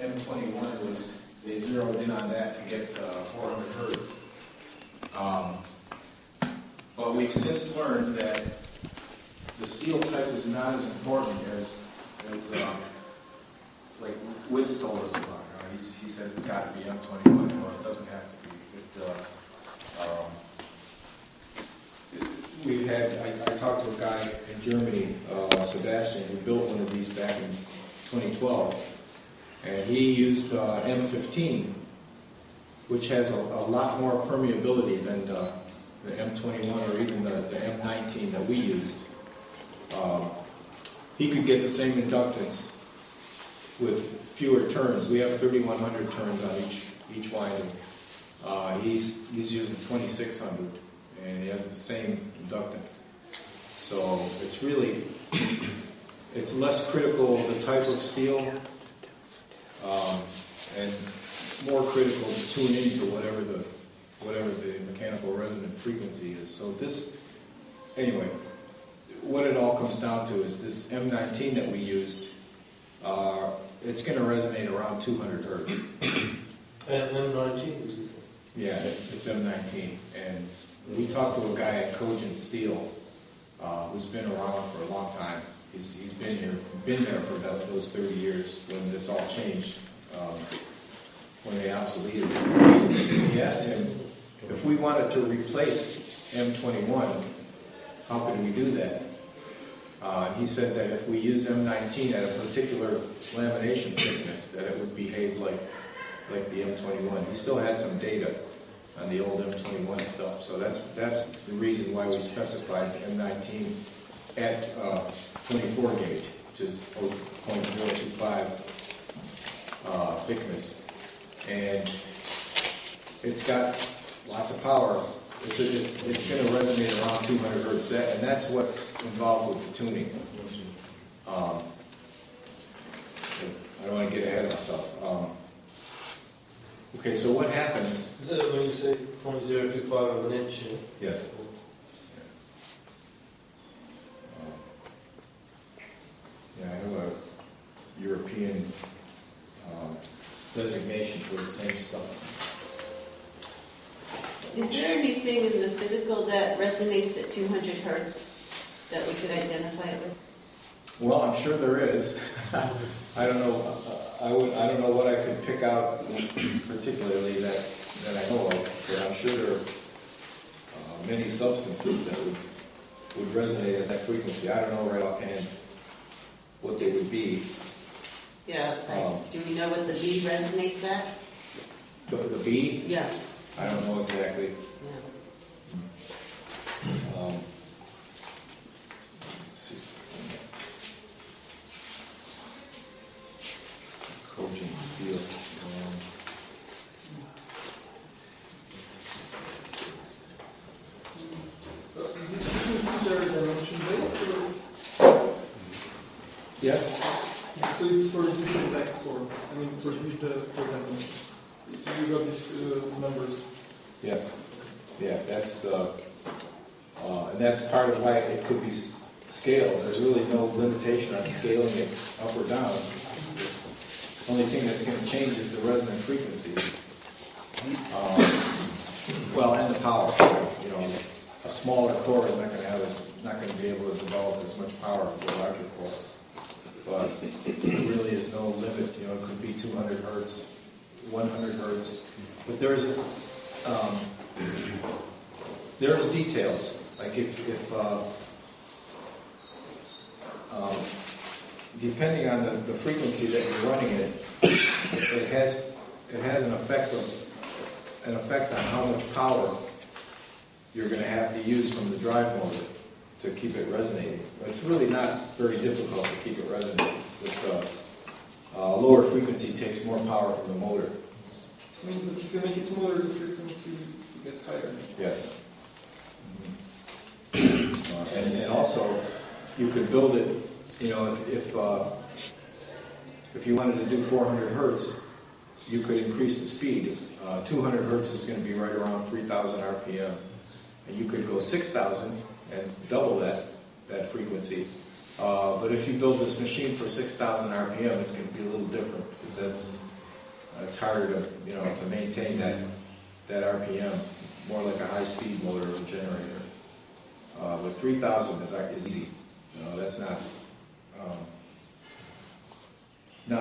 M21 was, they zeroed in on that to get 400 hertz. But we've since learned that the steel type is not as important as like Witz told us about. He said it's got to be M21. Well, it doesn't have to be. We've had, I talked to a guy in Germany, Sebastian, who built one of these back in 2012, and he used M15, which has a lot more permeability than the M21 or even the M19 that we used. He could get the same inductance with fewer turns. We have 3,100 turns on each winding. He's using 2,600, and he has the same inductance. So it's really, it's less critical of the type of steel, and more critical to tune into whatever the mechanical resonant frequency is. So this, anyway, what it all comes down to is this M19 that we used, it's going to resonate around 200 hertz. M19, is it? Yeah, it's M19. And we talked to a guy at Cottage Steel who's been around for a long time. He's been there for about those 30 years when this all changed, when they obsoleted it. He asked him if we wanted to replace M21, how could we do that? He said that if we use M19 at a particular lamination thickness, that it would behave like the M21. He still had some data on the old M21 stuff, so that's the reason why we specified M19 at 24 gauge, which is 0.025 thickness, and it's got lots of power. It's going to resonate around 200 hertz, and that's what's involved with the tuning. I don't want to get ahead of myself. Okay, so what happens? Is that when you say 0.025 of an inch? Yes. Yeah, I have a European designation for the same stuff. Is there anything in the physical that resonates at 200 hertz that we could identify it with? Well, I'm sure there is. I don't know. I don't know what I could pick out particularly that I know of, but I'm sure there are many substances that would resonate at that frequency. I don't know right offhand what they would be. Yeah, it's like, do we know what the B resonates at? The B? Yeah. I don't know exactly. Yeah. Coaching steel. These frequencies are dimension-based? Yes? So it's for this exact score. I mean, for these four dimensions. You got these numbers. Yes. Yeah, that's and that's part of why it could be scaled. There's really no limitation on scaling it up or down. The only thing that's going to change is the resonant frequency. Well, and the power. You know, a smaller core is not going to be able to develop as much power as a larger core. But there really is no limit. You know, it could be 200 hertz, 100 hertz. But there's details. Like if depending on the frequency that you're running it has an effect on how much power you're going to have to use from the drive motor to keep it resonating. But it's really not very difficult to keep it resonating. With lower frequency takes more power from the motor. I mean, but if you make it smaller, the frequency gets higher. Yes. And also, you could build it. You know, if you wanted to do 400 hertz, you could increase the speed. 200 hertz is going to be right around 3,000 RPM, and you could go 6,000 and double that frequency. But if you build this machine for 6,000 RPM, it's going to be a little different because it's harder to, you know, to maintain that RPM, more like a high-speed motor or generator. But 3,000 is easy. You know, that's not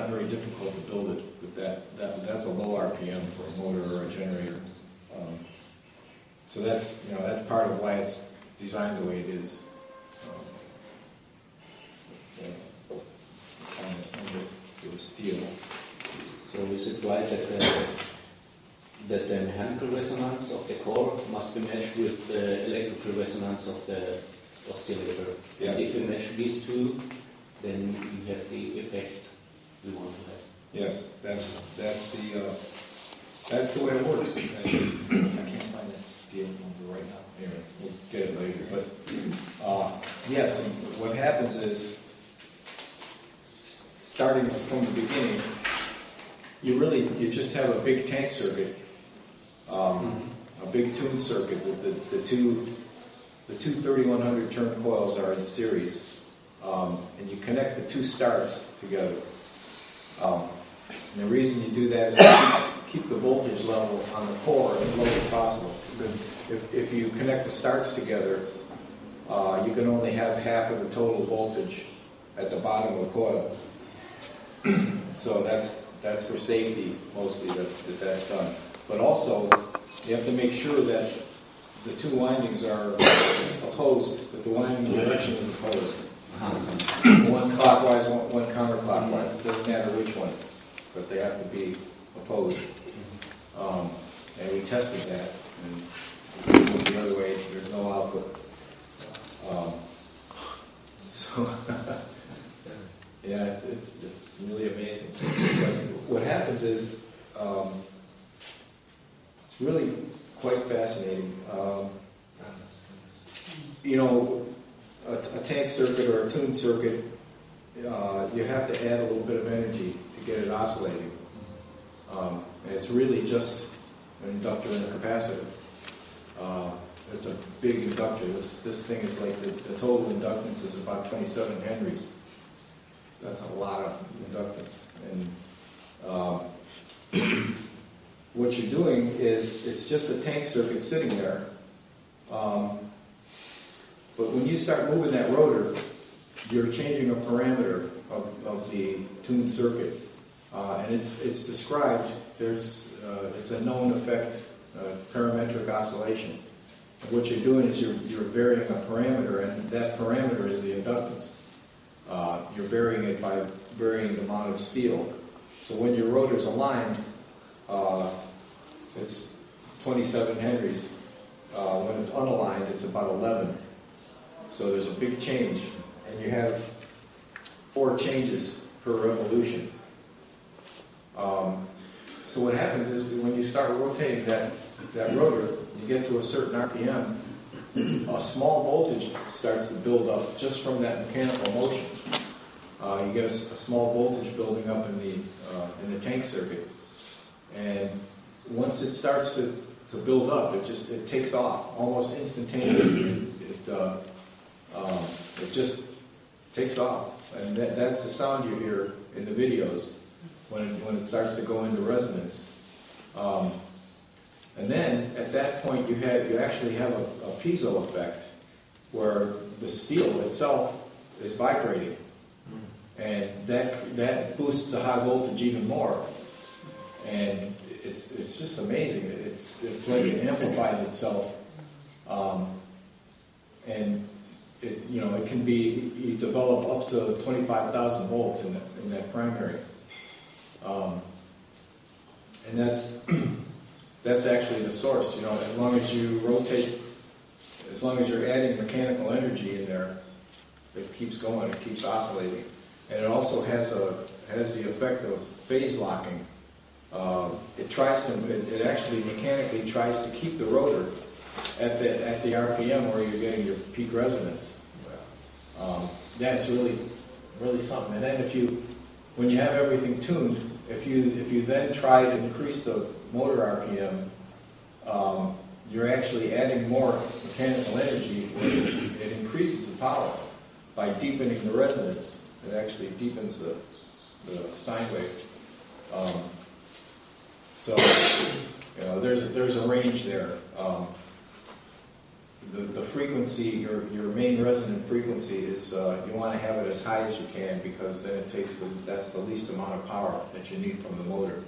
very difficult to build it with that's a low RPM for a motor or a generator. So that's, you know, that's part of why it's designed the way it is. On the steel. So is it right that the mechanical resonance of the core must be matched with the electrical resonance of the oscillator? Yes. And if you match these two, then you have the effect we want to have. Yes, that's the way it works. And I can't find that steel number right now. Anyway, we'll get it later. But yes, and what happens is, starting from the beginning, you just have a big tank circuit, a big tune circuit with the two 3100 turn coils are in series, and you connect the two starts together. And the reason you do that is to keep the voltage level on the core as low as possible. Because if you connect the starts together, you can only have half of the total voltage at the bottom of the coil. So that's for safety mostly that's done. But also, you have to make sure that the two windings are opposed, that the winding direction is opposed. One clockwise, one counterclockwise. It doesn't matter which one, but they have to be opposed. And we tested that, and if you move the other way, there's no output. So, yeah, it's really amazing. But what happens is, it's really quite fascinating. You know, a tank circuit or a tune circuit, you have to add a little bit of energy to get it oscillating. And it's really just an inductor and a capacitor. It's a big inductor. This thing is like the total inductance is about 27 henries. That's a lot of inductance. And what you're doing is, it's just a tank circuit sitting there. But when you start moving that rotor, you're changing a parameter of the tuned circuit. And it's described, it's a known effect, parametric oscillation. And what you're doing is you're varying a parameter, and that parameter is the inductance. You're varying it by varying the amount of steel. So when your rotor's aligned, it's 27 henries. When it's unaligned, it's about 11. So there's a big change, and you have 4 changes per revolution. So what happens is, when you start rotating that rotor, you get to a certain RPM, a small voltage starts to build up just from that mechanical motion. You get a small voltage building up in the tank circuit, and once it starts to build up, it takes off almost instantaneously. It just takes off, and that's the sound you hear in the videos when it starts to go into resonance. And then at that point, you actually have a piezo effect where the steel itself is vibrating, and that boosts the high voltage even more. And it's just amazing. It's like it amplifies itself, and it can be, you develop up to 25,000 volts in that primary, and that's actually the source. As long as you rotate, as long as you're adding mechanical energy in there, it keeps going, it keeps oscillating, and it also has the effect of phase locking. It actually mechanically tries to keep the rotor at the RPM where you're getting your peak resonance. That's really something. And then when you have everything tuned, if you then try to increase the motor RPM, you're actually adding more mechanical energy. It increases the power by deepening the resonance. It actually deepens the sine wave. So, you know, there's a range there. The frequency, your main resonant frequency is, you want to have it as high as you can, because then that's the least amount of power that you need from the motor.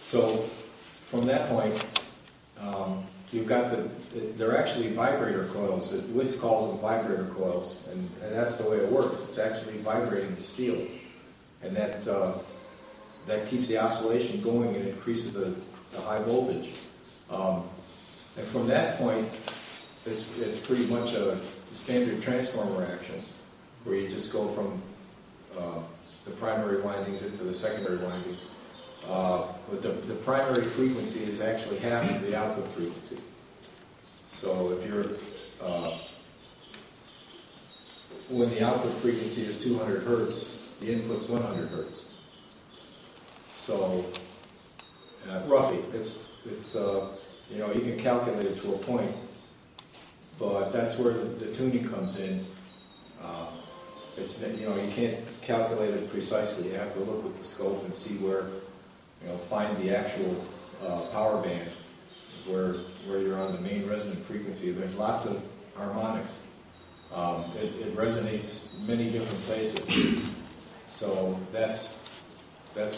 So from that point, you've got they're actually vibrator coils. Witz calls them vibrator coils, and that's the way it works. It's actually vibrating the steel, and that keeps the oscillation going and increases the high voltage. And from that point, it's pretty much a standard transformer action, where you just go from the primary windings into the secondary windings. But the primary frequency is actually half of the output frequency. So if you're, when the output frequency is 200 hertz, the input's 100 hertz. So roughly, it's you know, you can calculate it to a point, but that's where the tuning comes in. It's, you know, you can't calculate it precisely. You have to look with the scope and see where, you know, find the actual power band where you're on the main resonant frequency. There's lots of harmonics. It resonates many different places. So that's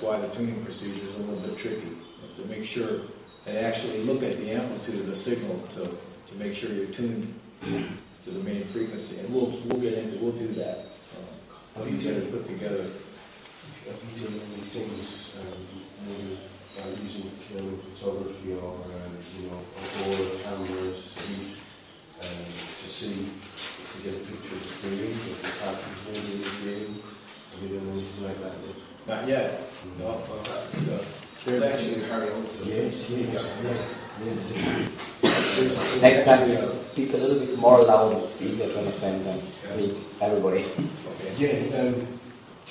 why the tuning procedure is a little bit tricky. You have to make sure and actually look at the amplitude of the signal to make sure you're tuned to the main frequency. And we'll do that. We'll get it put together. Have you done any things using photography or you know, or cameras, heat, to see, to get a picture of the game, of the characters moving in the game? Have you done anything like that yet? Not yet. No. There's actually Yes. Next time, speak a little bit more loud, it's easier to understand them. Please, everybody. Okay. Yeah,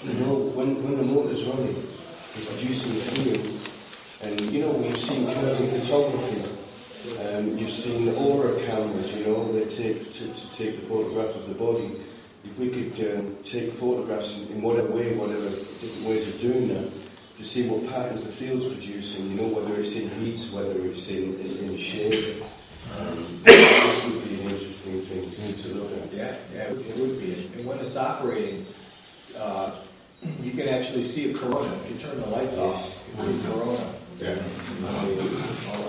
you know, when the motor's running, it's producing a field, and you know, we've seen curving photography, you've seen aura cameras, you know, they take to take the photograph of the body. If we could take photographs in whatever way, whatever different ways of doing that, to see what patterns the field's producing, you know, whether it's in heat, whether it's in shape. This would be an interesting thing to look at. Yeah, it would be. And when it's operating, you can actually see a corona. If you turn the lights off, you can see a corona. Yeah.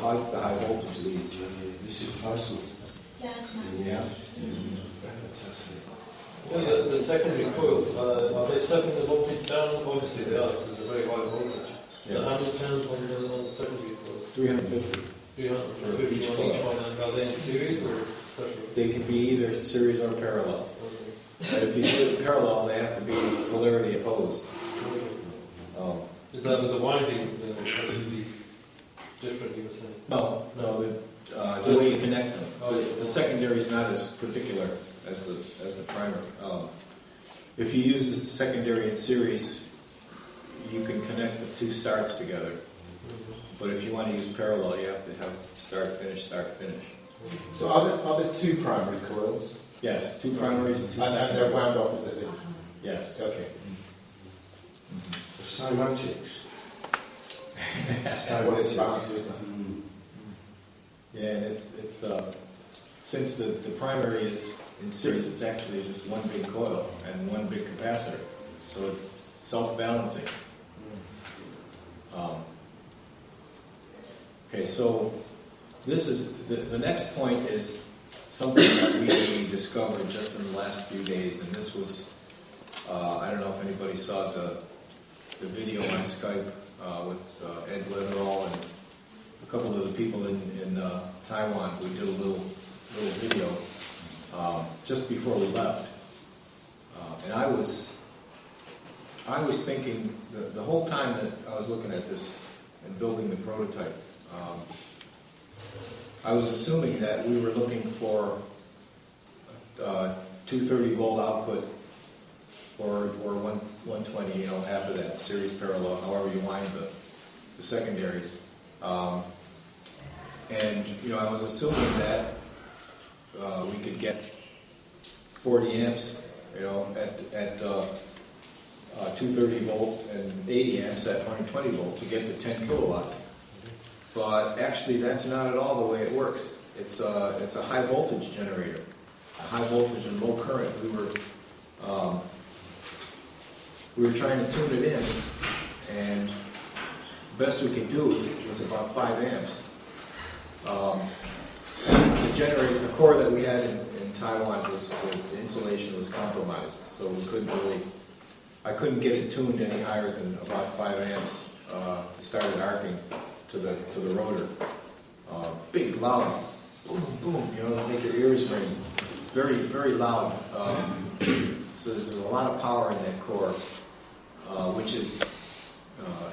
All the high voltage leads. This is possible. Yeah. Fantastic. Well, the secondary coils, are they stepping the voltage down? Obviously they are, because it's a very high voltage. Yes. So how many turns on the secondary coils? 350. 350 each on coil. each one, and are they in series or separate? They can be either series or parallel. But if you do it parallel, they have to be polarity opposed. Is that with the winding has to be different, you were saying? No, the way you connect them. The secondary is not as particular as the primary. If you use the secondary in series, you can connect the two starts together. But if you want to use parallel, you have to have start, finish. So are there two primary coils? Yes, two primaries and two And they're secondaries. wound oppositely? Yes. Okay. The cymatics. Well, it's fast, isn't it? Yeah, and it's since the primary is in series, it's actually just one big coil and one big capacitor, so it's self-balancing. Okay, so this is the next point is something that we discovered just in the last few days, and this was I don't know if anybody saw the video on Skype with Ed Letterall and a couple of the people in Taiwan. We did a little video just before we left, and I was thinking the whole time that I was looking at this and building the prototype, I was assuming that we were looking for 230 volt output or 120, half of that, series parallel, however you wind the secondary. And I was assuming that we could get 40 amps, at 230 volt and 80 amps at 120 volt to get to 10 kilowatts. But actually, that's not at all the way it works. It's a high voltage generator, a high voltage and low current. We were trying to tune it in, and the best we could do was about 5 amps. To generate the core that we had in Taiwan, the insulation was compromised, so we couldn't really. I couldn't get it tuned any higher than about 5 amps. It started arcing to the rotor. Big, loud, boom, boom, to make your ears ring. Very, very loud. So there's a lot of power in that core, which is,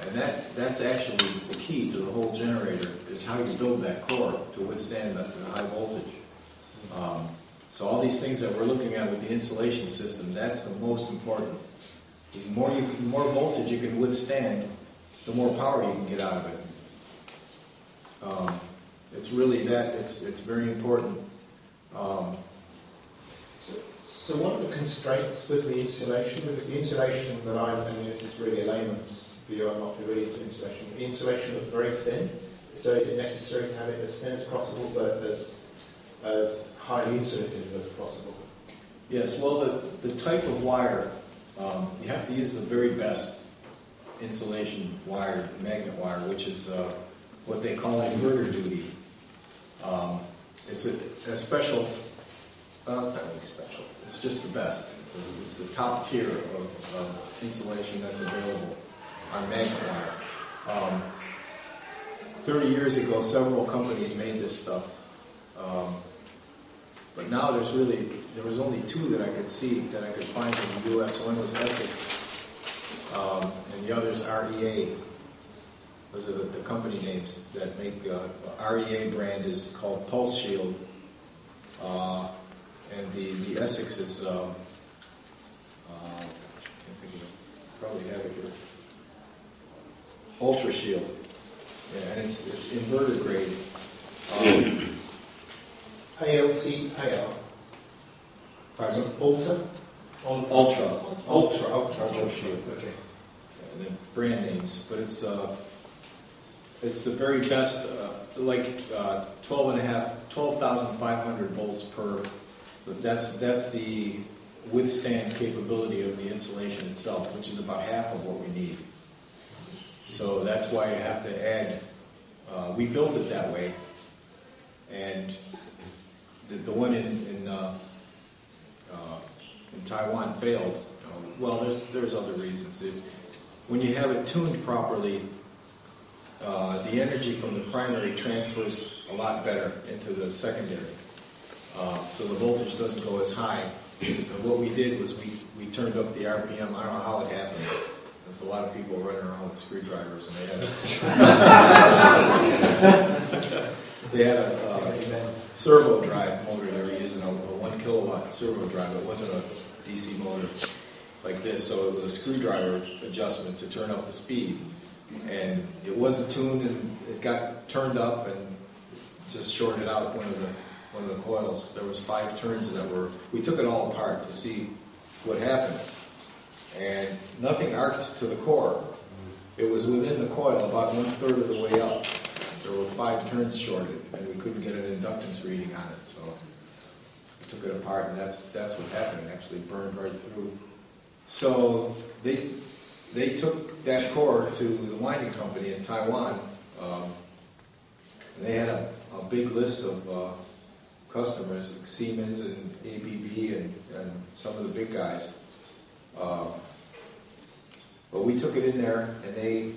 and that's actually the key to the whole generator, is how you build that core to withstand the high voltage. So all these things that we're looking at with the insulation system, that's the most important. The more voltage you can withstand, the more power you can get out of it. It's really that, it's very important. So what are the constraints with the insulation? Because the insulation that and this is really a layman's view, I'm not really into insulation. The insulation looks very thin, so is it necessary to have it as thin as possible, but as highly insulated as possible? Yes, well, the type of wire, you have to use the very best insulation wire, magnet wire, which is what they call inverter duty. It's a special, well, it's not really special, it's just the best. It's the top tier of insulation that's available on magnet wire. 30 years ago, several companies made this stuff. But now there was only 2 that I could see, that I could find in the U.S. One was Essex, and the other's REA. Those are the company names that make, REA brand is called Pulse Shield, and the Essex is, I can't think of it, probably have it here, Ultra Shield, yeah, and it's inverter grade. ALCAR. Pardon? Ultra Shield. Okay. And then brand names, but it's the very best, 12,500 volts per. That's the withstand capability of the insulation itself, which is about half of what we need. So that's why you have to add. We built it that way, and the one in Taiwan failed. Well, there's other reasons. When you have it tuned properly, the energy from the primary transfers a lot better into the secondary, so the voltage doesn't go as high. And what we did was we turned up the RPM. I don't know how it happened. There's a lot of people running around with screwdrivers, and they had a servo drive motor they were using, a 1 kilowatt servo drive. It wasn't a DC motor like this, so it was a screwdriver adjustment to turn up the speed. And it wasn't tuned, and it got turned up and just shorted out one of the coils. There was 5 turns that we took it all apart to see what happened. And nothing arced to the core. It was within the coil about 1/3 of the way up. There were 5 turns shorted, and we couldn't get an inductance reading on it. So we took it apart, and that's what happened. It actually burned right through. So they took that core to the winding company in Taiwan. And they had a big list of customers, like Siemens and ABB and some of the big guys. But we took it in there, and they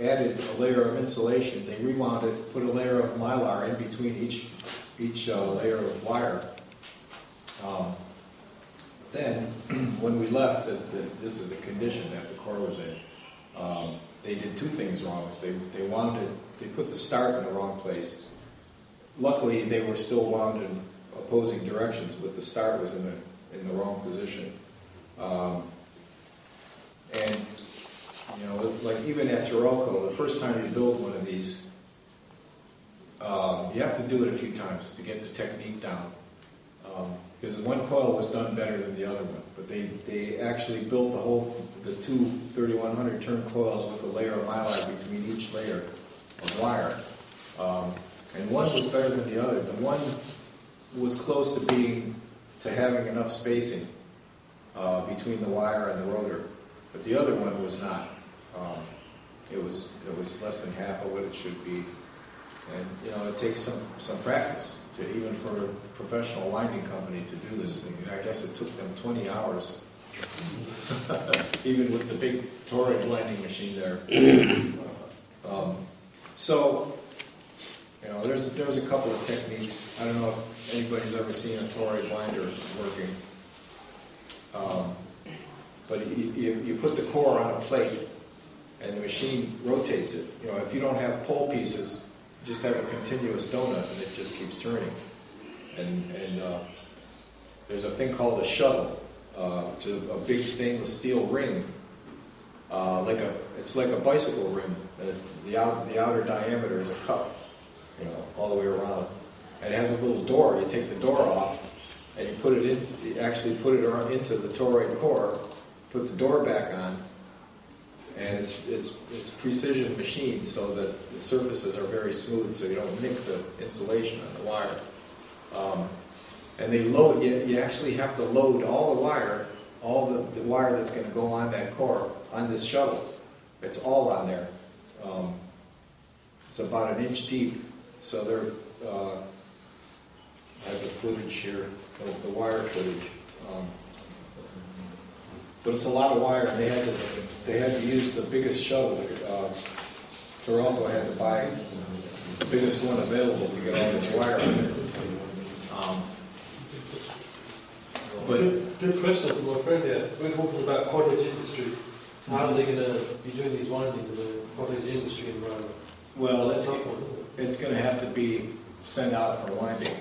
added a layer of insulation. They rewound it, put a layer of mylar in between each layer of wire. Then, when we left, this is the condition that the core was in. They did 2 things wrong. They put the start in the wrong place. Luckily, they were still wound in opposing directions, but the start was in the wrong position. And like even at Toroidal, the first time you build one of these, you have to do it a few times to get the technique down. because the one coil was done better than the other one, but they actually built the two 3100 turn coils with a layer of mylar between each layer of wire. And one was better than the other. The one was close to having enough spacing between the wire and the rotor, but the other one was not. It was less than half of what it should be, and it takes some practice even for a professional winding company to do this thing. I guess it took them 20 hours, even with the big Toroidal winding machine there. So there's a couple of techniques. I don't know if anybody's ever seen a Toroidal winder working. But you put the core on a plate, and the machine rotates it. If you don't have pole pieces, just have a continuous donut, and it just keeps turning. And there's a thing called a shuttle. It's a big stainless steel ring, it's like a bicycle rim. The outer diameter is a cup, all the way around. And it has a little door. You take the door off, and you put it in. You actually put it into the toroid core. Put the door back on, and it's precision machined so that the surfaces are very smooth, so you don't nick the insulation on the wire. And they load. You actually have to load all the wire that's going to go on that core on this shuttle. It's all on there. It's about 1 inch deep, so they're. I have the footage here, the wire footage. But it's a lot of wire, and they had to use the biggest shuttle. Toronto had to buy the biggest one available to get all this wire on there. Good question from my friend here. We're talking about cottage industry. How are they going to be doing these windings in the cottage industry environment? Well, it's going to have to be sent out for winding,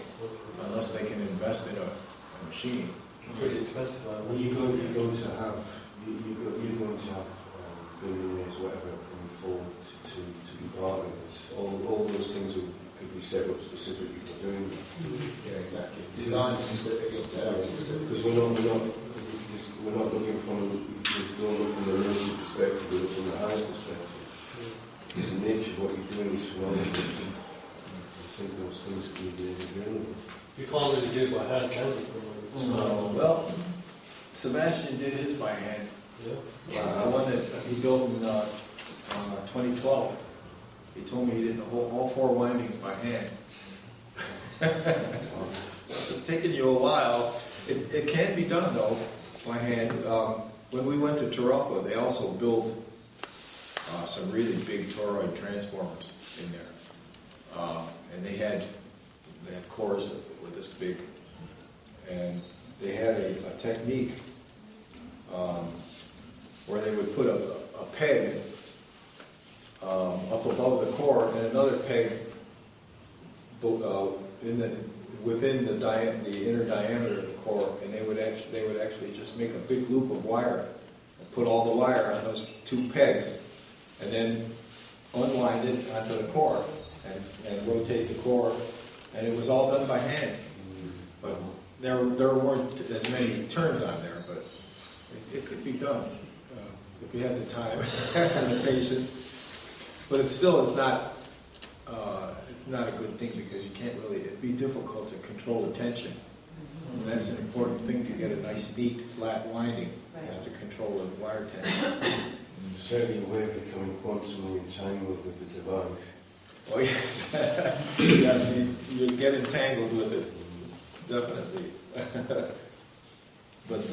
unless they can invest in a machine. Pretty expensive. Well, you're going to have billionaires, whatever, coming forward to be part of this. All those things could be set up specifically for doing that. Yeah, exactly. Design specifically, set up specifically. Because we're not looking from the local perspective, we're looking from the higher perspective. Because the nature of what you're doing is phenomenal. I think those things could be available. You can't really do it by hand, can you? Well, Sebastian did his by hand. Yeah. The one that he built in 2012. He told me he did all 4 windings by hand. It's taken you a while. It can be done, though, by hand. When we went to Toronto, they also built some really big toroid transformers in there. And they had cores that were this big. And they had a technique where they would put a peg up above the core and another peg within the inner diameter of the core, and they would actually just make a big loop of wire and put all the wire on those 2 pegs, and then unwind it onto the core and rotate the core, and it was all done by hand. But there weren't as many turns on there, but it could be done if you had the time and the patience. But it's not a good thing, because you can't really. It'd be difficult to control the tension, and that's an important thing to get a nice, neat, flat winding. Is to control the wire tension. Certainly, we're becoming quantumly entangled with the device. Oh yes, yes, you get entangled with it. Definitely. But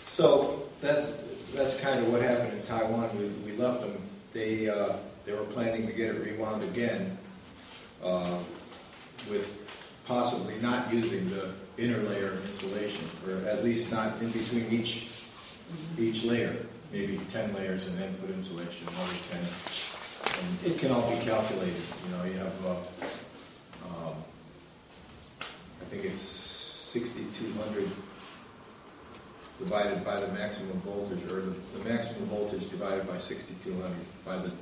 so that's kind of what happened in Taiwan. We left them. They were planning to get it rewound again, with possibly not using the inner layer of insulation, or at least not in between each layer. Maybe 10 layers and then put insulation, another 10. And it can all be calculated. You have. I think it's 6,200 divided by the maximum voltage, or the maximum voltage divided by 6,200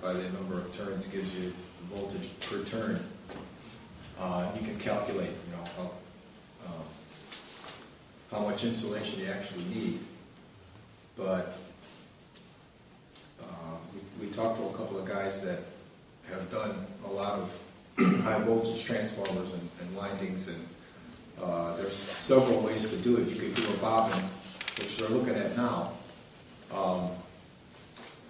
by the number of turns gives you the voltage per turn. You can calculate, how much insulation you actually need. But we talked to a couple of guys that have done a lot of high voltage transformers and windings, and there's several ways to do it. You could do a bobbin, which they're looking at now.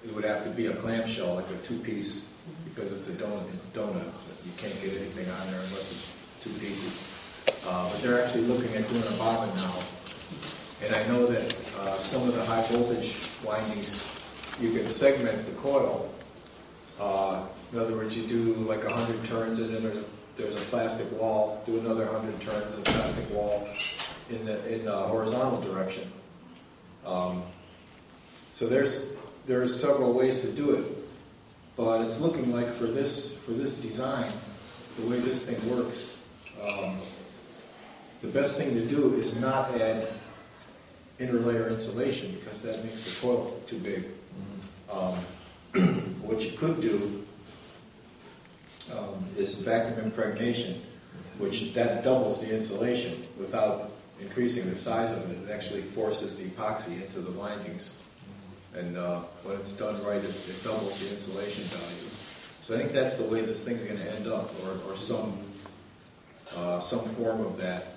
It would have to be a clamshell, like a two-piece, because it's a donut. So you can't get anything on there unless it's two pieces. But they're actually looking at doing a bobbin now. And I know that some of the high voltage windings, you can segment the coil. In other words, you do like 100 turns, and then there's a plastic wall. Do another 100 turns, a plastic wall in the horizontal direction. So there's several ways to do it, but it's looking like for this design, the way this thing works, the best thing to do is not add interlayer insulation, because that makes the coil too big. What you could do is vacuum impregnation, which that doubles the insulation without increasing the size of it. It actually forces the epoxy into the windings. And when it's done right, it doubles the insulation value. So I think that's the way this thing's going to end up, or some form of that.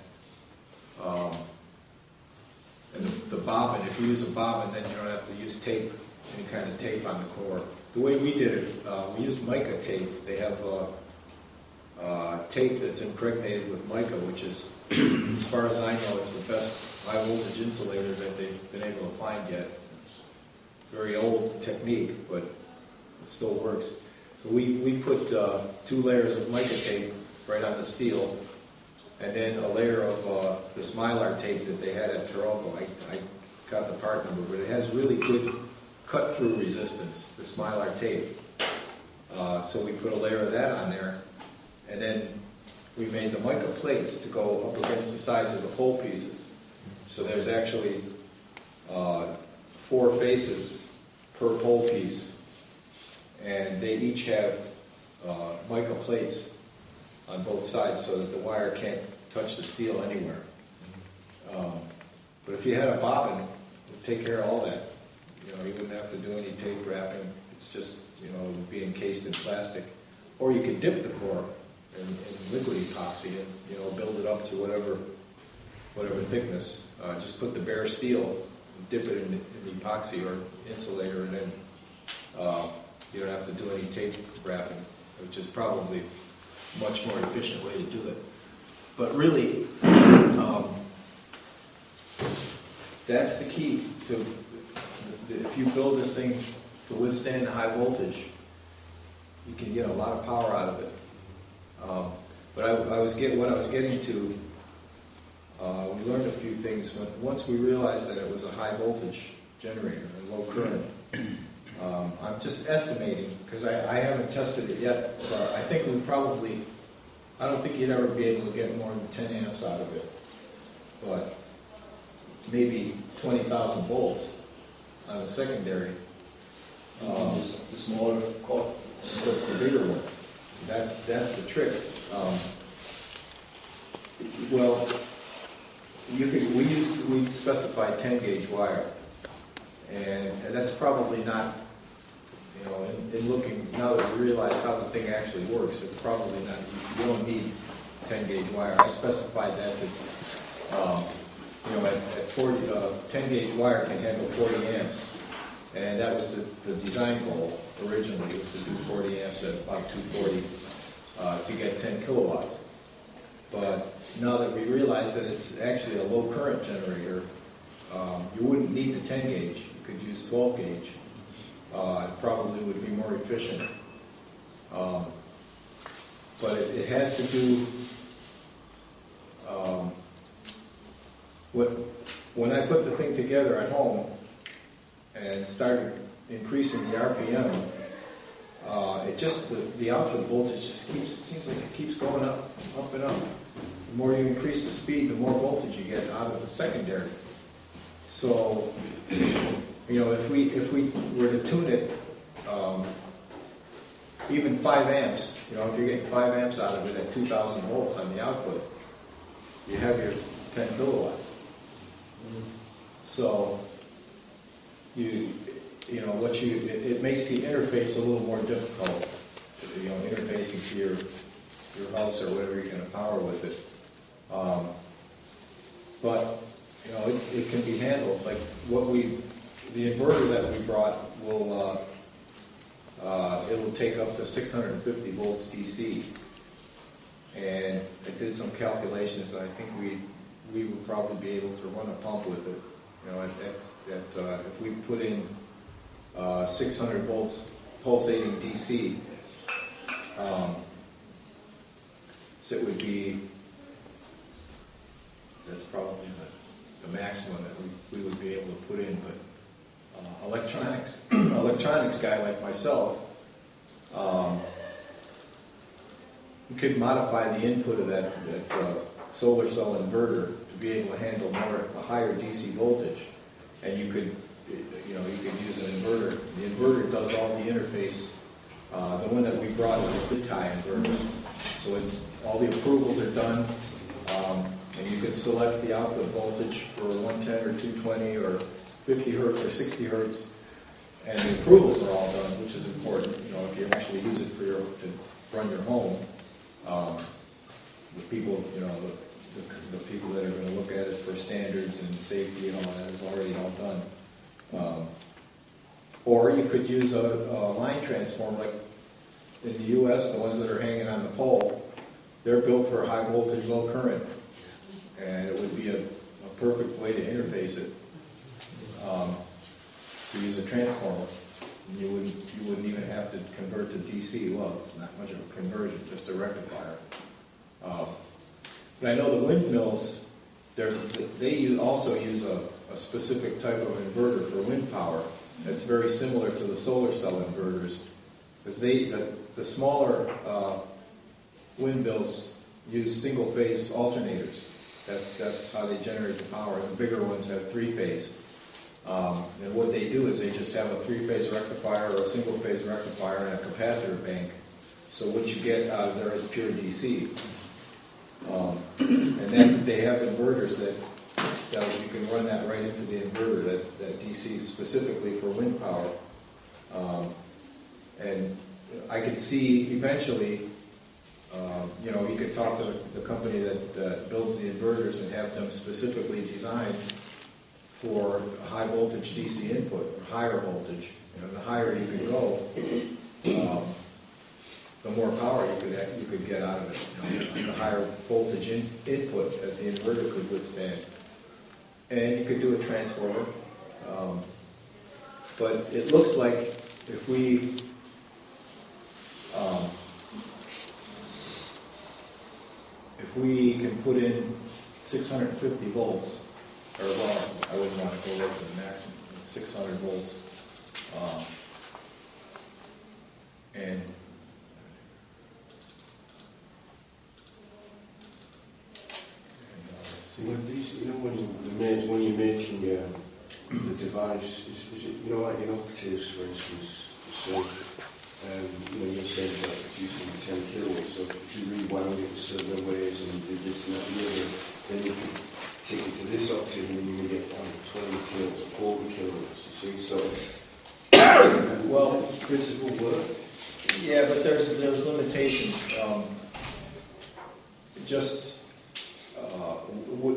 And the bobbin, if you use a bobbin, then you don't have to use tape, any kind of tape on the core. The way we did it, we used mica tape. They have tape that's impregnated with mica, which is, as far as I know, it's the best high voltage insulator that they've been able to find yet. Very old technique, but it still works. So we put 2 layers of mica tape right on the steel, and then a layer of this mylar tape that they had at Toroidal. I got the part number, but it has really good cut-through resistance, this mylar tape. So we put a layer of that on there, and then we made the mica plates to go up against the sides of the pole pieces. So there's actually 4 faces per pole piece, and they each have mica plates on both sides so that the wire can't touch the steel anywhere. But if you had a bobbin, it would take care of all that. You know, you wouldn't have to do any tape wrapping. It's just, you know, it would be encased in plastic. Or you could dip the core in liquid epoxy and, you know, build it up to whatever thickness. Just put the bare steel, dip it in epoxy or insulator, and then you don't have to do any tape wrapping, which is probably a much more efficient way to do it. But really, that's the key to, if you build this thing to withstand high voltage, you can get a lot of power out of it. But what I was getting to, we learned a few things. Once we realized that it was a high voltage generator, a low current, I'm just estimating, because I haven't tested it yet, but I think I don't think you'd ever be able to get more than 10 amps out of it, but maybe 20,000 volts on a secondary. The smaller core. The bigger one. That's the trick. Well, we specified 10 gauge wire, and that's probably not, you know, in looking now that we realize how the thing actually works, it's probably not. You don't need 10 gauge wire. I specified that to, you know, at 40, 10 gauge wire can handle 40 amps. And that was the design goal originally, was to do 40 amps at about 240 to get 10 kilowatts. But now that we realize that it's actually a low current generator, you wouldn't need the 10 gauge. You could use 12 gauge. It probably would be more efficient. But it has to do, when I put the thing together at home, and started increasing the RPM, the output voltage just seems like it keeps going up and up. The more you increase the speed, the more voltage you get out of the secondary. So, you know, if we were to tune it, even 5 amps, you know, if you're getting 5 amps out of it at 2,000 volts on the output, you have your 10 kilowatts. So it makes the interface a little more difficult, interfacing to your house or whatever you're going to power with it. But it can be handled. Like the inverter that we brought will it'll take up to 650 volts DC. And I did some calculations, and I think we would probably be able to run a pump with it. If we put in 600 volts pulsating DC, so it would be, that's probably the maximum that we would be able to put in. But electronics guy like myself, you could modify the input of that solar cell inverter to be able to handle a higher DC voltage, and you could use an inverter. The inverter does all the interface. The one that we brought is a good tie inverter, so all the approvals are done, and you could select the output voltage for 110 or 220 or 50 hertz or 60 hertz, and the approvals are all done, which is important. If you actually use it to run your home. The people, the people that are going to look at it for standards and safety and all that is already all done. Or you could use a line transformer, like in the U.S., the ones that are hanging on the pole, they're built for high voltage, low current, and it would be a perfect way to interface it to use a transformer. You wouldn't even have to convert to DC. Well, it's not much of a conversion, just a rectifier. But I know the windmills, they also use a specific type of inverter for wind power that's very similar to the solar cell inverters, because the smaller windmills use single-phase alternators. That's how they generate the power. The bigger ones have three-phase. And what they do is they just have a three-phase rectifier or a single-phase rectifier and a capacitor bank. So what you get out of there is pure DC. And then they have inverters that you can run that right into the inverter, that DC specifically for wind power. And I could see eventually, you could talk to the company that builds the inverters and have them specifically designed for high voltage DC input, or higher voltage. The higher you can go, the more power you could get out of it. The higher voltage input that the inverter could withstand. And you could do a transformer. But it looks like if we can put in 650 volts, or well, I wouldn't want to go right to the maximum, 600 volts. And When you're making the device, is it, like in octaves, for instance, so you're saying about producing 10 kilowatts, so if you rewound it in certain ways and did this and that and the other, then you could take it to this octave and then you can get 20 kilowatts, 40 kilowatts, you see, so well, principle work. Yeah, but there's limitations.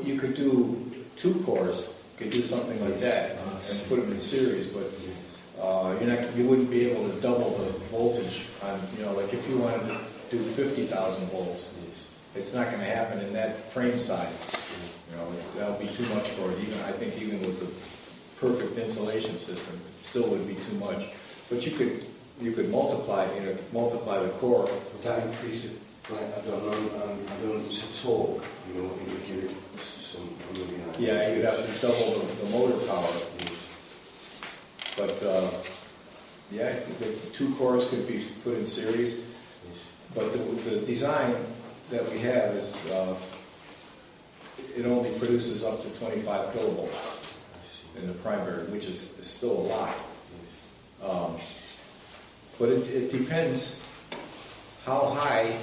You could do 2 cores, you could do something like that and put them in series, but you wouldn't be able to double the voltage on, like if you wanted to do 50,000 volts, it's not going to happen in that frame size. That'll be too much for it. I think even with the perfect insulation system, it still would be too much. But you could multiply the core. Would that increase it? Like, I don't know, to talk, you would give it some. Yeah, you'd have to double the motor power. But the 2 cores could be put in series. But the design that we have is it only produces up to 25 kilovolts in the primary, which is still a lot. But it depends how high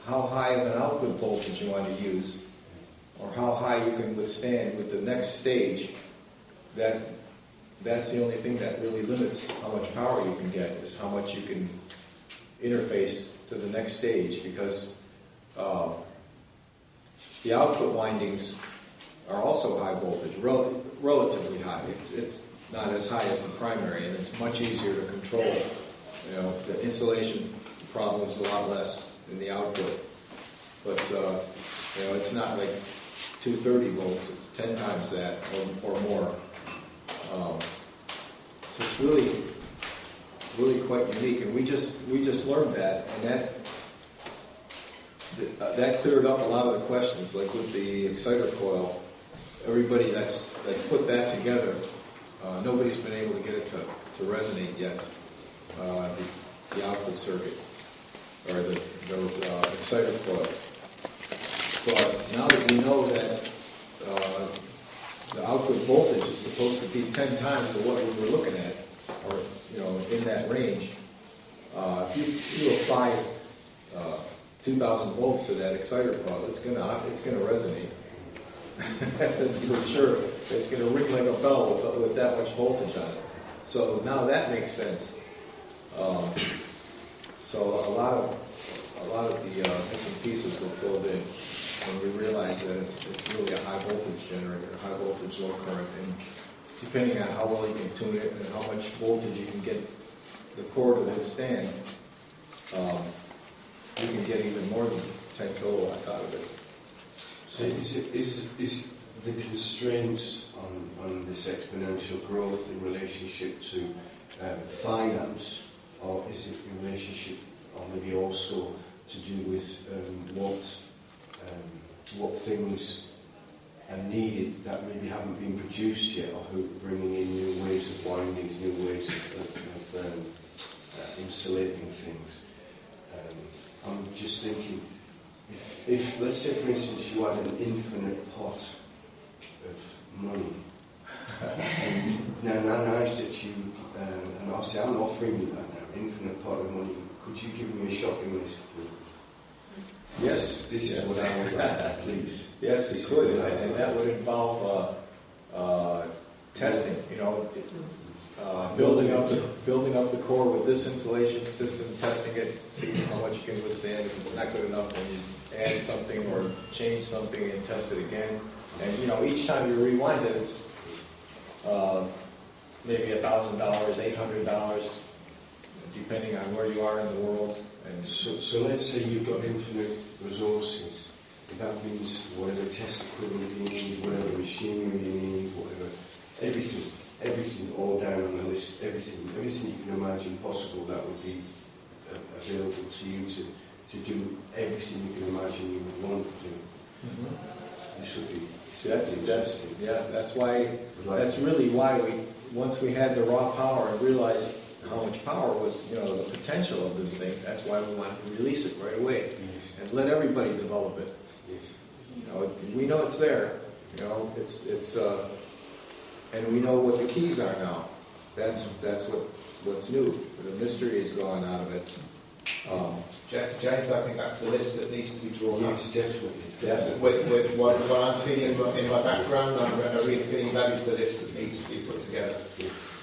how high of an output voltage you want to use, or how high you can withstand with the next stage, that's the only thing that really limits how much power you can get, is how much you can interface to the next stage, because the output windings are also high voltage, relatively high. It's not as high as the primary, and it's much easier to control. You know, the insulation problem is a lot less in the output, but you know, it's not like 230 volts. It's 10 times that or more. So it's really quite unique, and we just learned that, and that cleared up a lot of the questions, like with the exciter coil. Everybody that's put that together, nobody's been able to get it to resonate yet. The output circuit or the exciter coil. But now that we know that the output voltage is supposed to be 10 times what we were looking at, or you know, in that range, if you apply 2,000 volts to that exciter coil, it's gonna resonate. For sure, it's gonna ring like a bell with that much voltage on it. So now that makes sense. So a lot of the missing pieces were filled in when we realized that it's really a high voltage generator, a high voltage low current, and depending on how well you can tune it and how much voltage you can get the core to withstand, you can get even more than 10 kilowatts out of it. So is the constraints on this exponential growth in relationship to finance, or is it in relationship, or maybe also to do with what things are needed that maybe haven't been produced yet, or who bringing in new ways of winding, new ways of insulating things? I'm just thinking, if let's say for instance you had an infinite pot of money, and now I said to you, and I'll say I'm offering you that now, infinite pot of money, could you give me a shopping list, please? Yes, this is what I would like, please. Yes, we could, and that would involve testing. You know, building up the core with this insulation system, testing it, seeing how much you can withstand. If it's not good enough, then you add something or change something and test it again. And you know, each time you rewind it, it's maybe $1,000, $800, depending on where you are in the world. And so let's say you've got infinite resources. That means whatever test equipment you need, whatever machinery you need, whatever, everything all down on the list, everything you can imagine possible, that would be available to you to do everything you can imagine you would want to do. Mm-hmm. This would be. That's really why once we had the raw power and realized how much power was, you know, the potential of this thing, that's why we wanted to release it right away and let everybody develop it. You know, we know it's there. You know, it's and we know what the keys are now. That's what's new. The mystery is gone out of it. James, I think that's a list that needs to be drawn up. Yes, definitely. Yes. With what I'm feeling in my background, I'm really feeling that is the list that needs to be put together.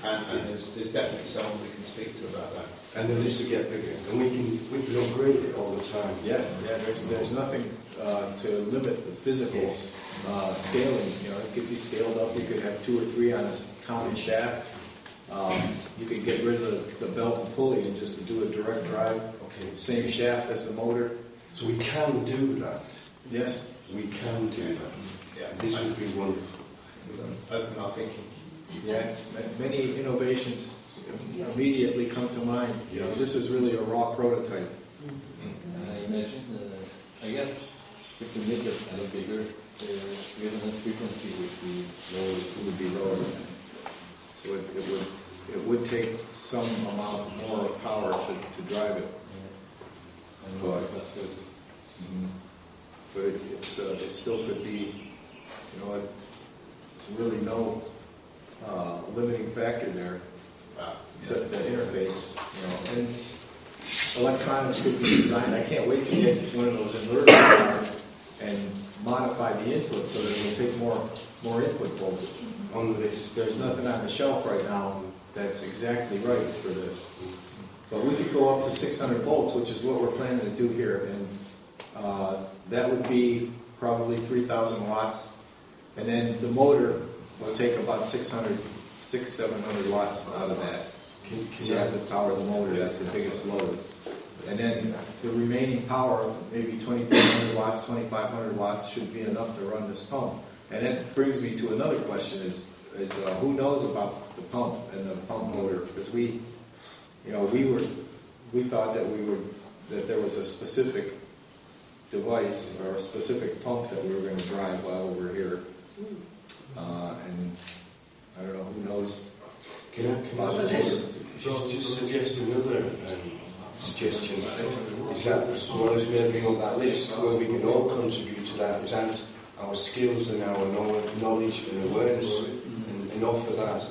And there's definitely someone we can speak to about that. And the list will get bigger, and we can upgrade it all the time. Yes, yeah. There's nothing to limit the physical scaling. You know, it could be scaled up. You could have 2 or 3 on a common shaft. You could get rid of the belt and pulley and just do a direct drive. Okay. Same shaft as the motor. So we can do that. Yes, we can do that. Yeah, this would be wonderful. Open our thinking. Yeah, many innovations immediately come to mind. You know, this is really a raw prototype. Imagine, I guess, if we make it a little bigger, the resonance frequency would be lower. So it would take some amount more power to drive it. And more faster. But it still could be, you know, it's really no limiting factor there, except the interface, you know. And electronics could be designed. I can't wait to get one of those inverters and modify the input so that it'll take more input voltage. On this. There's nothing on the shelf right now that's exactly right for this. But we could go up to 600 volts, which is what we're planning to do here. And that would be probably 3,000 watts. And then the motor will take about 700 watts out of that. Because you have to power the motor, that's the biggest load. And then the remaining power, maybe 2,300 watts, 2,500 watts should be enough to run this pump. And that brings me to another question: is who knows about the pump and the pump motor? Because we thought that there was a specific device or a specific pump that we were going to drive while we were here. And I don't know who knows. Can I just suggest another suggestion? Is that as well as being on that list, where we can all contribute to that, is add our skills and our knowledge and awareness, and offer that.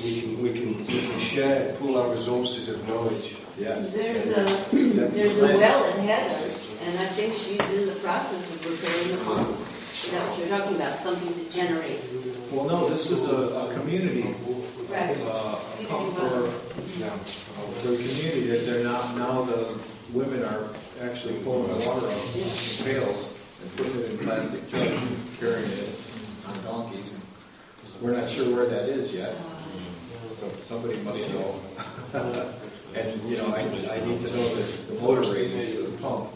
We can share, pool our resources of knowledge. Yes. There's a well at Heather's, and I think she's in the process of repairing the pump. Is that what you're talking about? Something to generate? Well, no, this was a community. Right. A pump for the community that they're now the women are actually pulling the water out in pails and putting it in plastic jugs and carrying it on donkeys. We're not sure where that is yet. So somebody must know. And I need to know the motor ratings for the pump.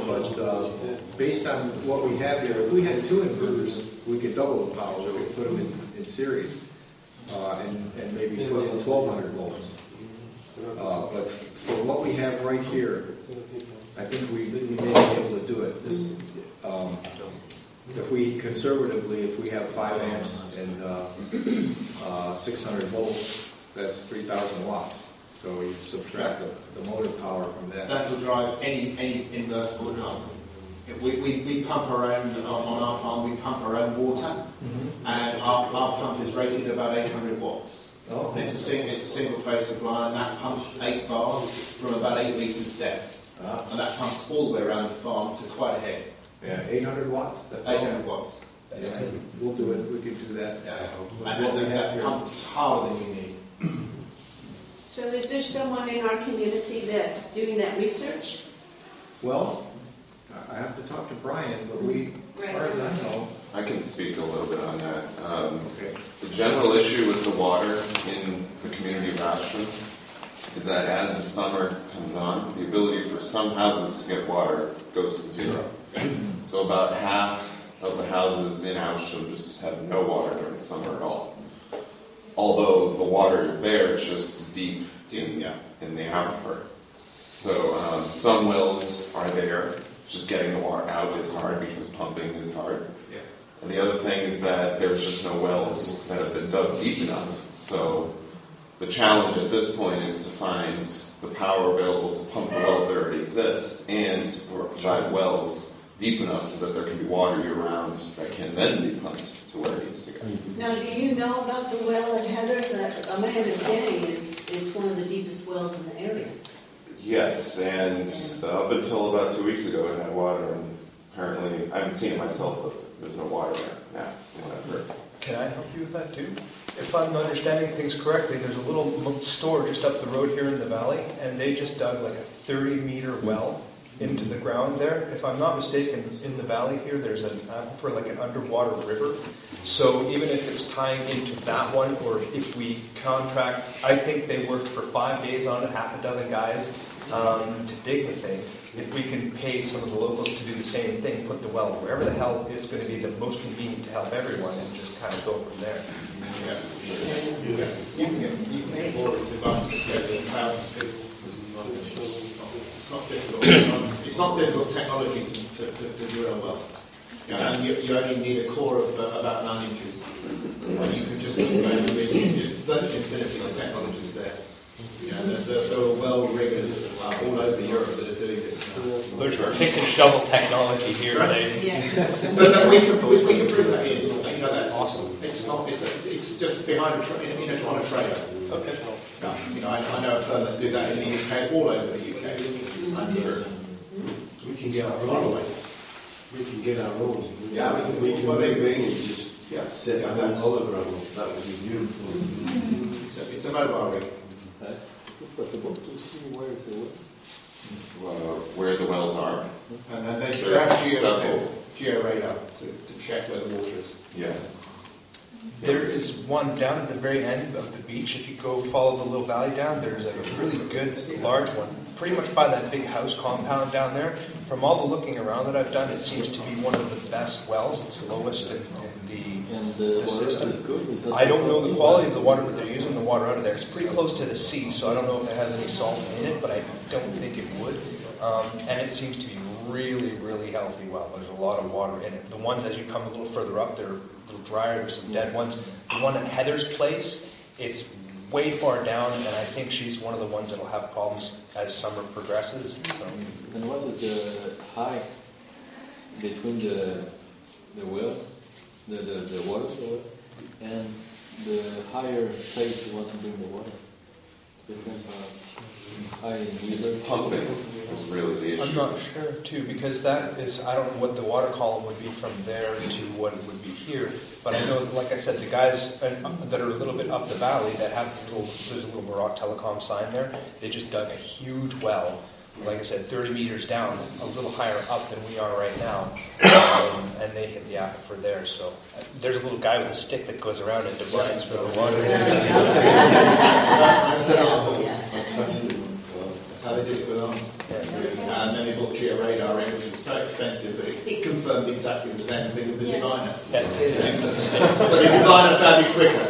But based on what we have here, if we had 2 inverters, we could double the power. We could put them in series and maybe put them 1,200 volts. But for what we have right here, I think we may be able to do it. This, if we conservatively, if we have 5 amps and 600 volts, that's 3,000 watts. So you subtract the motor power from that. That will drive any inversible pump. We pump our own, on our farm, we pump our own water, and our pump is rated about 800 watts. Oh. And it's a single phase supply, and that pumps 8 bars from about 8 meters depth. And that pumps all the way around the farm to quite a head. Yeah, 800 watts? That's 800 watts. Yeah, we'll do it. We can do that. And that pumps harder than you need. So is there someone in our community that's doing that research? Well, I have to talk to Brian, but as far as I know... I can speak a little bit on that. Okay. The general issue with the water in the community of Ashland is that as the summer comes on, the ability for some houses to get water goes to 0. So about half of the houses in Ashland just have no water during the summer at all. Although the water is there, it's just deep in the aquifer. So some wells are there, just getting the water out is hard because pumping is hard. Yeah. And the other thing is that there's just no wells that have been dug deep enough. So the challenge at this point is to find the power available to pump the wells that already exist and to provide wells deep enough so that there can be water year-round that can then be pumped to where it needs to go. Now, do you know about the well at Heather's? My understanding is it's one of the deepest wells in the area. Yes, and up until about 2 weeks ago it had water, and apparently, I haven't seen it myself, but there's no water there now, from what I've heard. Can I help you with that too? If I'm understanding things correctly, there's a little store just up the road here in the valley, and they just dug like a 30-meter well into the ground there. If I'm not mistaken, in the valley here, there's an aquifer, like an underwater river. So even if it's tying into that one, or if we contract, I think they worked for 5 days on it, half a dozen guys, to dig the thing. If we can pay some of the locals to do the same thing, put the well wherever the hell is going to be the most convenient to help everyone, and just kind of go from there. You can get all the devices together in 1,000 people. It's not difficult technology to drill a well. And you only need a core of about 9 inches. And you can just keep going with virtual infinity of technologies there. There are well riggers all over Europe that are doing this. There's pick and shovel technology here. Yeah. But we can prove that in. That's awesome. It's not. It's just behind on a trailer. Okay. No, I know a firm that do that in the UK, all over the UK. We can get our Far own. away. We can get our own. Yeah, we can well, move in and just set yeah, our own that's- hologram. That would be beautiful. It's a mobile rig. It is possible to see where is the water. Where the wells are. And then they There's have several. geo-radar to check where the water is. Yeah. There is one down at the very end of the beach. If you go follow the little valley down, there's a really good large one, pretty much by that big house compound down there. From all the looking around that I've done, it seems to be one of the best wells. It's the lowest in And the water system. is good? Is that I don't know the salty quality of water? the water, but they're using the water out of there. It's pretty close to the sea, so I don't know if it has any salt in it, but I don't think it would. And it seems to be really, really healthy well. There's a lot of water in it. The ones as you come a little further up, they're a little drier. There's some dead ones. The one at Heather's place, it's way far down, and I think she's one of the ones that will have problems as summer progresses. So. And what is the height between the well, the water well, and the higher place you want to bring the water? Difference of high and meter. Pumping is really the issue. I'm not sure too, because that is, I don't know what the water column would be from there to what it would be here, but I know, like I said, the guys that are a little bit up the valley that have there's a little Morocco Telecom sign there, they just dug a huge well, like I said, 30 meters down, a little higher up than we are right now, and they hit the aquifer there, so there's a little guy with a stick that goes around and divides for the water. That's how they did it with us. And then they bought geo-radar in, which was so expensive, but it confirmed exactly the same thing as the diviner. But the diviner found it quicker.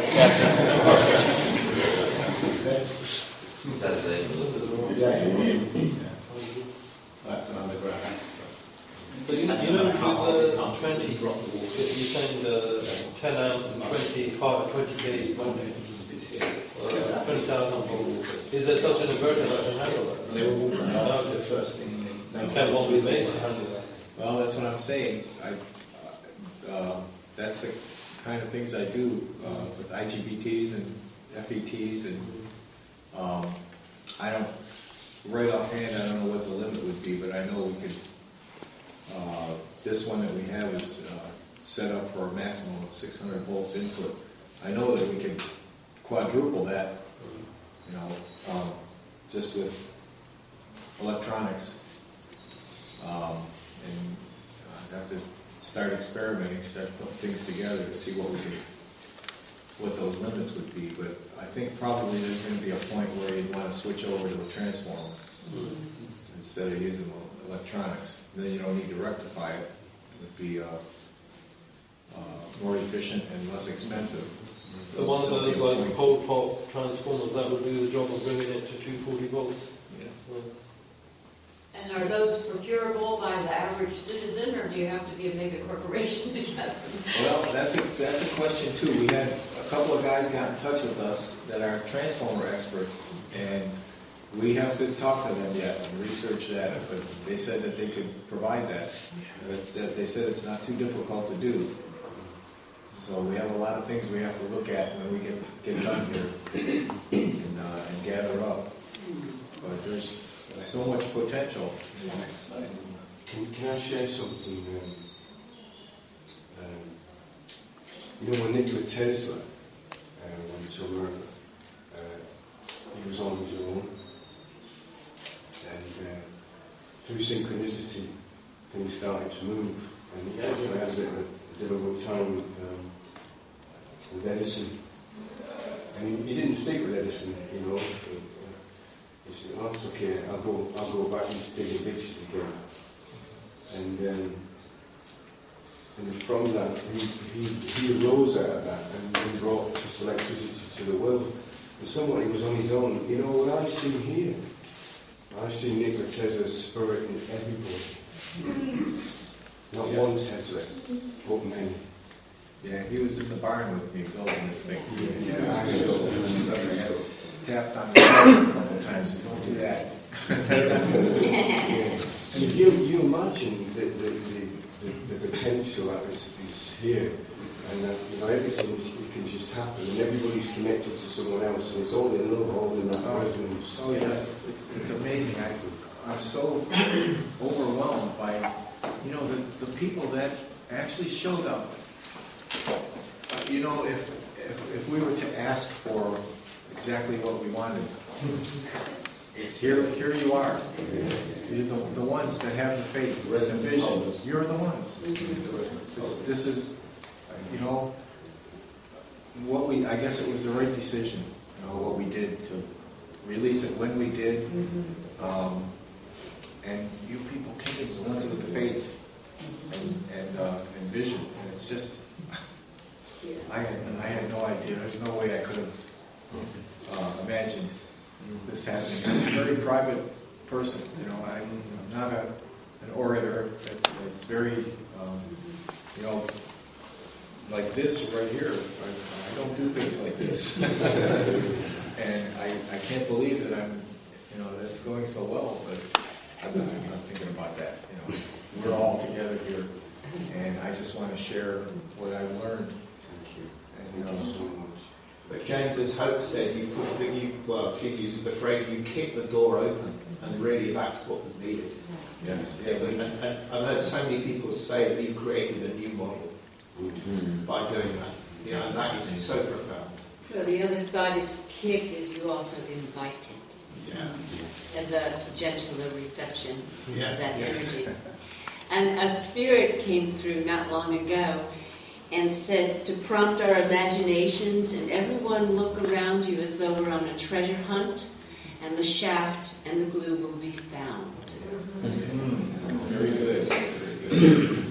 That's an underground. So you know with the 20 drop the water, you're saying the 10 out and 20 voltage, 20,000 volts. Is there such an inverter that can handle that? They will that's the first thing. You can one be made to handle that. Well, that's what I'm saying. That's the kind of things I do with IGBTs and FETs, and I don't, right offhand, I don't know what the limit would be, but I know we could, this one that we have is set up for a maximum of 600 volts input. I know that we could quadruple that, just with electronics. And I'd have to start experimenting, start putting things together to see what those limits would be. But I think probably there's going to be a point where you'd want to switch over to a transformer instead of using electronics. Then you don't need to rectify it. It would be more efficient and less expensive. So one of those like pole top transformers, that would do the job of bringing it to 240 volts. Yeah. And are those procurable by the average citizen, or do you have to be a mega corporation to get them? Well, that's a question too. We had a couple of guys got in touch with us that are transformer experts, and we have to talk to them yet and research that. But they said that they could provide that. That they said it's not too difficult to do. So we have a lot of things we have to look at when we get done here and gather up. But there's so much potential. Can I share something? When Nikola Tesla went to America, he was on his own, and through synchronicity, things started to move. And he had a difficult time with Edison. And he didn't speak with Edison, He said, "Oh, it's okay. I'll go back into digging ditches again." And from that, he arose out of that and he brought this electricity to the world. And somebody was on his own. What I see here, I see Nikola Tesla's spirit in everybody. Not one Tesla, but many. Yeah, he was in the barn with me building this thing. Yeah. I tapped on the door a couple of times. Don't do that. And if you imagine the potential that is here, And everything it can just happen, and everybody's connected to someone else, and it's all in love, all in that resonance. Oh yes, it's amazing. I'm so overwhelmed by, the people that actually showed up. If we were to ask for exactly what we wanted, here you are. You're the ones that have the faith, the vision. You're the ones. This is, I guess it was the right decision, what we did to release it when we did. And you people came, the ones with the faith and vision. And it's just, I had no idea. There's no way I could have imagined this happening. I'm a very private person. I'm not an orator. It's very, like this right here. I don't do things like this. And I can't believe that that's going so well. But I'm not thinking about that. We're all together here, and I just want to share what I've learned. Thank you so much. But James, as Hope said, she uses the phrase, you kick the door open, and really that's what was needed. Yes. And I've heard so many people say that you created a new model by doing that. And that is so profound. So the other side of kick is you also invite it. Yeah. And the gentler reception of that Yes. energy. And a spirit came through not long ago and said to prompt our imaginations, and everyone look around you as though we're on a treasure hunt, and the shaft and the glue will be found. Very good. Very good.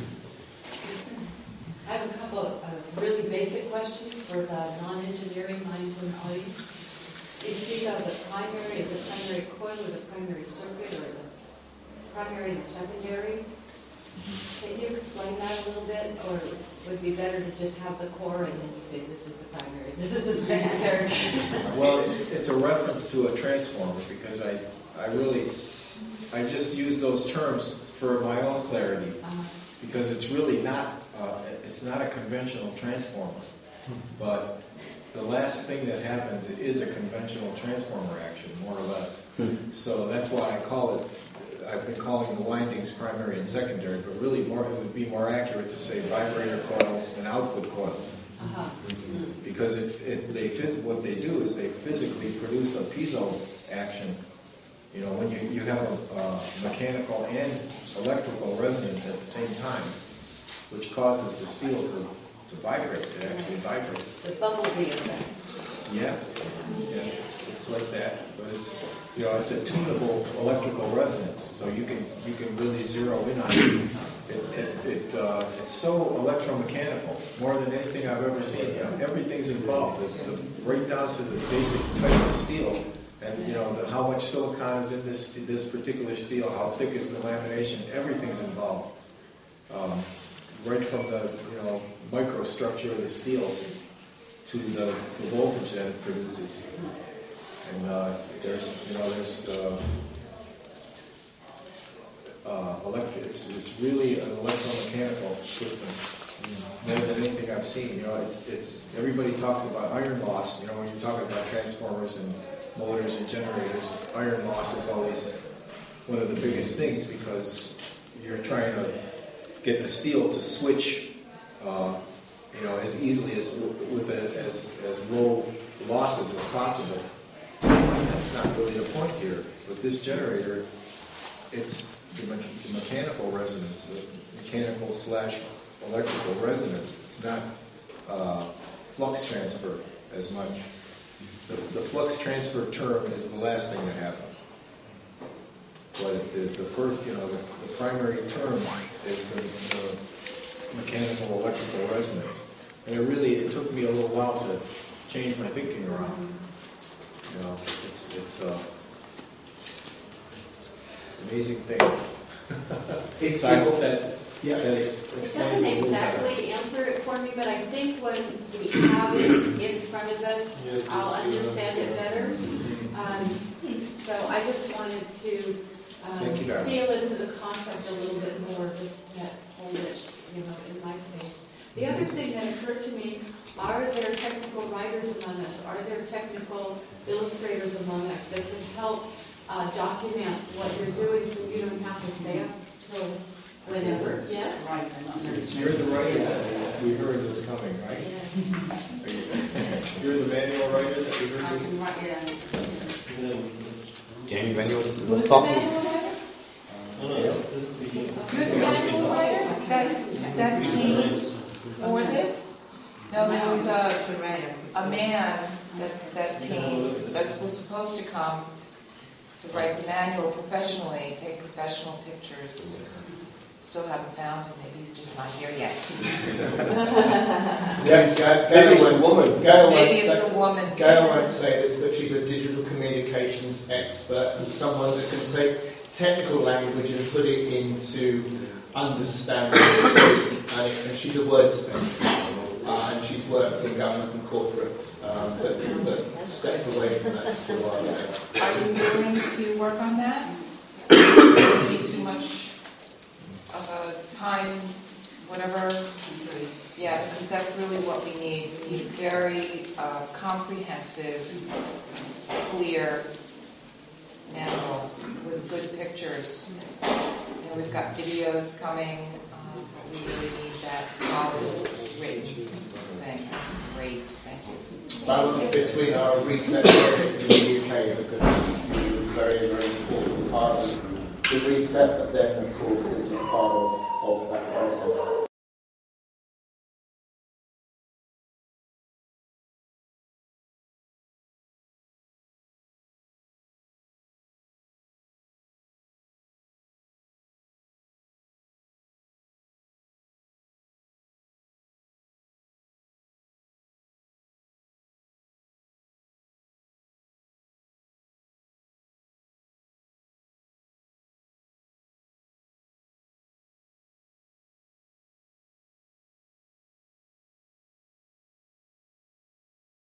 I have a couple of really basic questions for the non-engineering minds in the audience. You speak of the primary coil or the primary circuit, or the primary and the secondary. Can you explain that a little bit, or would it be better to just have the core and then you say this is the primary, this is the secondary? Well, it's a reference to a transformer, because I just use those terms for my own clarity, because it's really not it's not a conventional transformer, but the last thing that happens is a conventional transformer action, more or less. So that's why I've been calling the windings primary and secondary, but really it would be more accurate to say vibrator coils and output coils. Because what they do is they physically produce a piezo action. When you have a mechanical and electrical resonance at the same time, which causes the steel to vibrate. It actually vibrates. The bumblebee effect. Yeah, it's like that, but it's it's a tunable electrical resonance, so you can really zero in on it. It's so electromechanical, more than anything I've ever seen. Everything's involved, right down to the basic type of steel, and how much silicon is in this particular steel, how thick is the lamination. Everything's involved, right from the microstructure of the steel to the voltage that it produces. And it's really an electromechanical system, more than anything I've seen. It's everybody talks about iron loss. When you're talking about transformers and motors and generators, iron loss is always one of the biggest things, because you're trying to get the steel to switch as easily with as low losses as possible. That's not really the point here. With this generator, it's the mechanical resonance, the mechanical / electrical resonance. It's not flux transfer as much. The flux transfer term is the last thing that happens. But the first, the primary term is the mechanical electrical resonance. And it took me a little while to change my thinking around. It's amazing thing. So I hope that explains It a doesn't little better. exactly answer it for me, but I think when we have it in front of us, I'll understand it better. So I just wanted to feel into the concept a little bit more, just to hold it, in my space. The other thing that occurred to me, are there technical writers among us? Are there technical illustrators among us that can help document what you're doing so you don't have to stay up till whenever? Yes? Right. You're the writer that we heard was coming, right? You're the manual writer that we heard was coming? Jamie, when you was Who's the talking, manual writer? Good manual writer that came for this? No, there was a man that came, that was supposed to come to write the manual professionally, take professional pictures. Still haven't found him, maybe he's just not here yet. Maybe it's a woman. Maybe it's a woman. Gail won't say this, but she's a digital communications expert and someone that can take technical language and put it into understanding and she's a wordsmith. And she's worked in government and corporate, but stepped away from that for a while now. Are you willing to work on that? Does it need too much of a time, whatever? Yeah, because that's really what we need. We need very comprehensive, clear manual with good pictures. You know, we've got videos coming, but we really need that solid, rich thing. That's great. Thank you. Balance between our reset project in the UK, because this is a very, very important part of the reset, but then, of course, this is part of that process.